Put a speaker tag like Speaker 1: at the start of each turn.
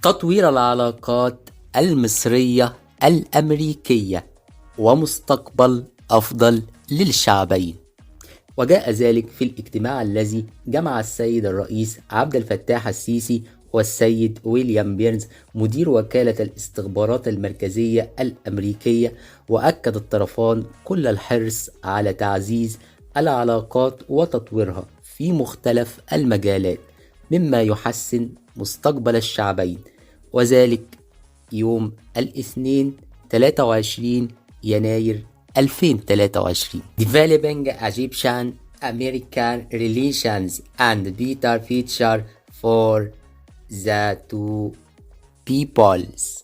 Speaker 1: تطوير العلاقات المصرية الأمريكية ومستقبل أفضل للشعبين. وجاء ذلك في الاجتماع الذي جمع السيد الرئيس عبد الفتاح السيسي والسيد ويليام بيرنز مدير وكالة الاستخبارات المركزية الأمريكية، وأكد الطرفان كل الحرص على تعزيز العلاقات وتطويرها في مختلف المجالات مما يحسن مستقبل الشعبين، وذلك يوم الاثنين 23 يناير 2023. Developing Egyptian American relations and better future for the two peoples.